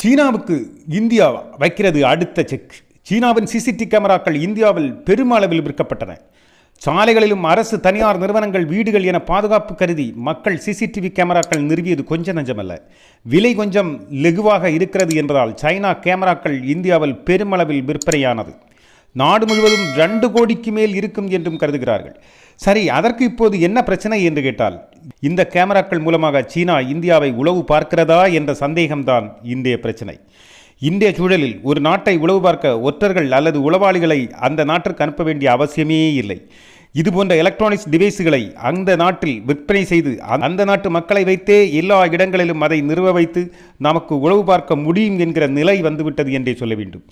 சீனாவுக்கு இந்தியா வைக்கிறது அடுத்த செக். சீனாவின் சிசிடிவி கேமராக்கள் இந்தியாவில் பெருமளவில் விற்கப்பட்டன. சாலைகளிலும் அரசு தனியார் நிறுவனங்கள் வீடுகள் என பாதுகாப்பு கருதி மக்கள் சிசிடிவி கேமராக்கள் நிறுவியது கொஞ்சம் நஞ்சமல்ல. விலை கொஞ்சம் லெகுவாக இருக்கிறது என்பதால் சைனா கேமராக்கள் இந்தியாவில் பெருமளவில் விற்பனையானது. நாடு முழுவதும் 2 கோடிக்கு மேல் இருக்கும் என்றும் கருதுகிறார்கள். சரி, அதற்கு இப்போது என்ன பிரச்சனை என்று கேட்டால், இந்த கேமராக்கள் மூலமாக சீனா இந்தியாவை உளவு பார்க்கிறதா என்ற சந்தேகம்தான் இன்றைய பிரச்சனை. இந்திய சூழலில் ஒரு நாட்டை உளவு பார்க்க ஒற்றர்கள் அல்லது உளவாளிகளை அந்த நாட்டிற்கு அனுப்ப வேண்டிய அவசியமே இல்லை. இதுபோன்ற எலக்ட்ரானிக்ஸ் டிவைஸுகளை அந்த நாட்டில் விற்பனை செய்து அந்த நாட்டு மக்களை வைத்தே எல்லா இடங்களிலும் அதை நிறுவ வைத்து நமக்கு உளவு பார்க்க முடியும் என்கிற நிலை வந்துவிட்டது என்றே சொல்ல வேண்டும்.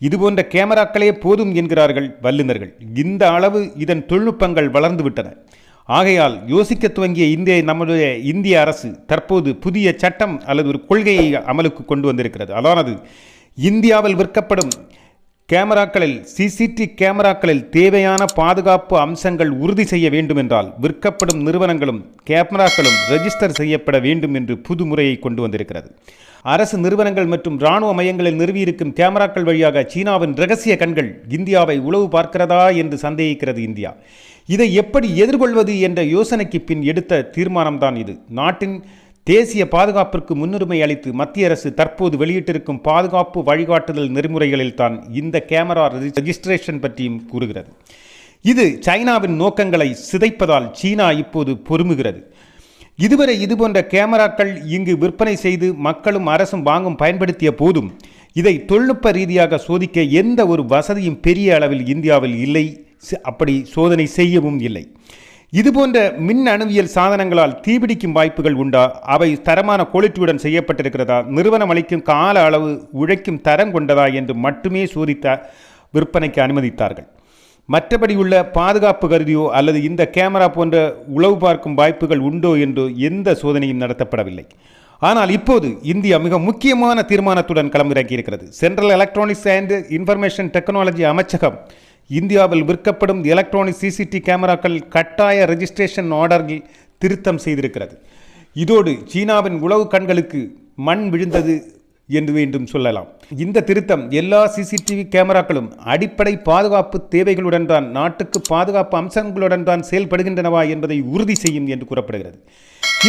இதுபோன்ற கேமராக்களே போதும் என்கிறார்கள் வல்லுநர்கள். இந்த அளவு இதன் தொழில்நுட்பங்கள் வளர்ந்துவிட்டன. ஆகையால் யோசிக்க துவங்கிய நம்முடைய இந்திய அரசு தற்போது புதிய சட்டம் அல்லது ஒரு கொள்கையை அமலுக்கு கொண்டு வந்திருக்கிறது. அதானது இந்தியாவில் விற்கப்படும் கேமராக்களில் சிசிடிவி கேமராக்களில் தேவையான பாதுகாப்பு அம்சங்கள் உறுதி செய்ய வேண்டும் என்றால் விற்கப்படும் நிறுவனங்களும் கேமராக்களும் ரெஜிஸ்டர் செய்யப்பட வேண்டும் என்று புது முறையை கொண்டு வந்திருக்கிறது. அரசு நிறுவனங்கள் மற்றும் இராணுவ மையங்களில் நிறுவியிருக்கும் கேமராக்கள் வழியாக சீனாவின் இரகசிய கண்கள் இந்தியாவை உளவு பார்க்கிறதா என்று சந்தேகிக்கிறது இந்தியா. இதை எப்படி எதிர்கொள்வது என்ற யோசனைக்கு பின் எடுத்த தீர்மானம்தான் இது. நாட்டின் தேசிய பாதுகாப்பிற்கு முன்னுரிமை அளித்து மத்திய அரசு தற்போது வெளியிட்டிருக்கும் பாதுகாப்பு வழிகாட்டுதல் நெறிமுறைகளில் தான் இந்த கேமரா ரெஜிஸ்ட்ரேஷன் பற்றியும் கூறுகிறது. இது சைனாவின் நோக்கங்களை சிதைப்பதால் சீனா இப்போது பொறுமுகிறது. இதுவரை இதுபோன்ற கேமராக்கள் இங்கு விற்பனை செய்து மக்களும் அரசும் வாங்கும் பயன்படுத்திய போதும் இதை தொழில்நுட்ப ரீதியாக சோதிக்க எந்த ஒரு வசதியும் பெரிய அளவில் இந்தியாவில் இல்லை. அப்படி சோதனை செய்யவும் இல்லை. இதுபோன்ற மின் அணுவியல் சாதனங்களால் தீபிடிக்கும் வாய்ப்புகள் உண்டா? அவை தரமான குவாலிட்டியுடன் செய்யப்பட்டிருக்கிறதா? நிறுவனம் அளிக்கும் கால அளவு உழைக்கும் தரம் கொண்டதா என்று மட்டுமே சோதித்த விற்பனைக்கு அனுமதித்தார்கள். மற்றபடி உள்ள பாதுகாப்பு கருதியோ அல்லது இந்த கேமரா போன்ற உளவு பார்க்கும் வாய்ப்புகள் உண்டோ என்றோ எந்த சோதனையும் நடத்தப்படவில்லை. ஆனால் இப்போது இந்தியா மிக முக்கியமான தீர்மானத்துடன் களமிறங்கியிருக்கிறது. Central electronics and information technology அமைச்சகம் இந்தியாவில் விற்கப்படும் எலக்ட்ரானிக் சிசிடிவி கேமராக்கள் கட்டாய ரெஜிஸ்ட்ரேஷன் ஆர்டரில் திருத்தம் செய்திருக்கிறது. இதோடு சீனாவின் உளவு கண்களுக்கு மண் விழுந்தது என்று வேண்டும் சொல்லலாம். இந்த திருத்தம் எல்லா சிசிடிவி கேமராக்களும் அடிப்படை பாதுகாப்பு தேவைகளுடன் தான் நாட்டுக்கு பாதுகாப்பு அம்சங்களுடன் தான் செயல்படுகின்றனவா என்பதை உறுதி செய்யும் என்று கூறப்படுகிறது.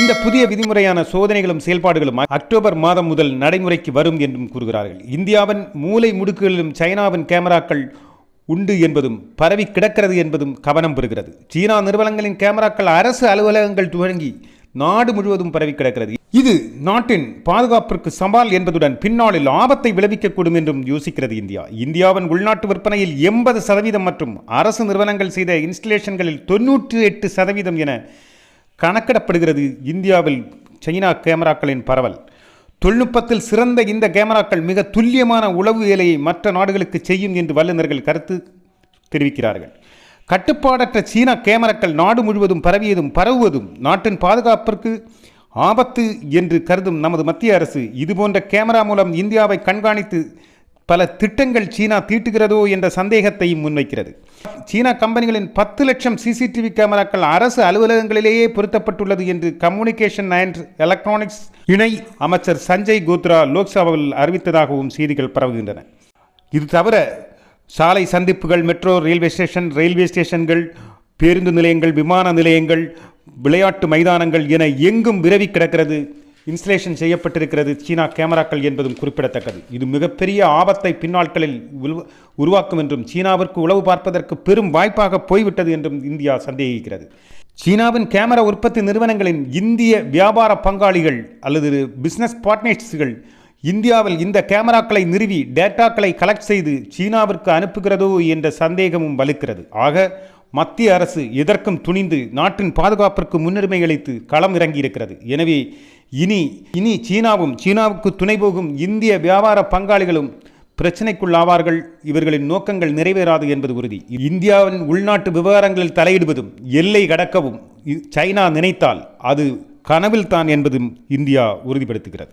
இந்த புதிய விதிமுறையான சோதனைகளும் செயல்பாடுகளும் அக்டோபர் மாதம் முதல் நடைமுறைக்கு வரும் என்றும் கூறுகிறார்கள். இந்தியாவின் மூலை முடுக்குகளிலும் சைனாவின் கேமராக்கள் உண்டு என்பதும் பரவி கிடக்கிறது என்பதும் கவனம் பெறுகிறது. சீனா நிறுவனங்களின் கேமராக்கள் அரசு அலுவலகங்கள் துவங்கி நாடு முழுவதும் பரவி கிடக்கிறது. இது நாட்டின் பாதுகாப்பிற்கு சவால் என்பதுடன் பின்னாளில் ஆபத்தை விளைவிக்கக்கூடும் என்றும் யோசிக்கிறது இந்தியா. இந்தியாவின் உள்நாட்டு விற்பனையில் 80% மற்றும் அரசு நிறுவனங்கள் செய்த இன்ஸ்டலேஷன்களில் 98% என கணக்கிடப்படுகிறது. இந்தியாவில் சைனா கேமராக்களின் பரவல் தொழில்நுட்பத்தில் சிறந்த இந்த கேமராக்கள் மிக துல்லியமான உளவு வேலையை மற்ற நாடுகளுக்கு செய்யும் என்று வல்லுநர்கள் கருத்து தெரிவிக்கிறார்கள். கட்டுப்பாடற்ற சீனா கேமராக்கள் நாடு முழுவதும் பரவுவதும் நாட்டின் பாதுகாப்பிற்கு ஆபத்து என்று கருதும் நமது மத்திய அரசு இதுபோன்ற கேமரா மூலம் இந்தியாவை கண்காணித்து பல திட்டங்கள் சீனா தீட்டுகிறதோ என்ற சந்தேகத்தையும் முன்வைக்கிறது. சீனா கம்பெனிகளின் 10 லட்சம் சிசிடிவி கேமராக்கள் அரசு அலுவலகங்களிலேயே பொருத்தப்பட்டுள்ளது என்று கம்யூனிகேஷன் அண்ட் எலக்ட்ரானிக்ஸ் இணை அமைச்சர் சஞ்சய் கோத்ரா லோக்சபாவில் அறிவித்ததாகவும் செய்திகள் பரவுகின்றன. இது தவிர சாலை சந்திப்புகள், மெட்ரோ ரயில்வே ஸ்டேஷன்கள், பேருந்து நிலையங்கள், விமான நிலையங்கள், விளையாட்டு மைதானங்கள் என எங்கும் விரவி கிடக்கிறது இன்ஸ்டலேஷன் செய்யப்பட்டிருக்கிறது சீனா கேமராக்கள் என்பதும் குறிப்பிடத்தக்கது. இது மிகப்பெரிய ஆபத்தை பின்னாட்களில் உருவாக்கும் என்றும் சீனாவிற்கு உளவு பார்ப்பதற்கு பெரும் வாய்ப்பாக போய்விட்டது என்றும் இந்தியா சந்தேகிக்கிறது. சீனாவின் கேமரா உற்பத்தி நிறுவனங்களின் இந்திய வியாபார பங்காளிகள் அல்லது பிசினஸ் பார்ட்னர்ஸ்கள் இந்தியாவில் இந்த கேமராக்களை நிறுவி டேட்டாக்களை கலெக்ட் செய்து சீனாவிற்கு அனுப்புகிறதோ என்ற சந்தேகமும் வலுக்கிறது. ஆக மத்திய அரசு எதற்கும் துணிந்து நாட்டின் பாதுகாப்பிற்கு முன்னுரிமை அளித்து களம் இறங்கியிருக்கிறது. எனவே இனி சீனாவுக்கு துணை போகும் இந்திய வியாபார பங்காளிகளும் பிரச்சனைக்குள்ளாவார்கள். இவர்களின் நோக்கங்கள் நிறைவேறாது என்பது உறுதி. இந்தியாவின் உள்நாட்டு விவகாரங்களில் தலையிடுவதும் எல்லை கடக்கவும் சைனா நினைத்தால் அது கனவில்தான் என்பதும் இந்தியா உறுதிப்படுத்துகிறது.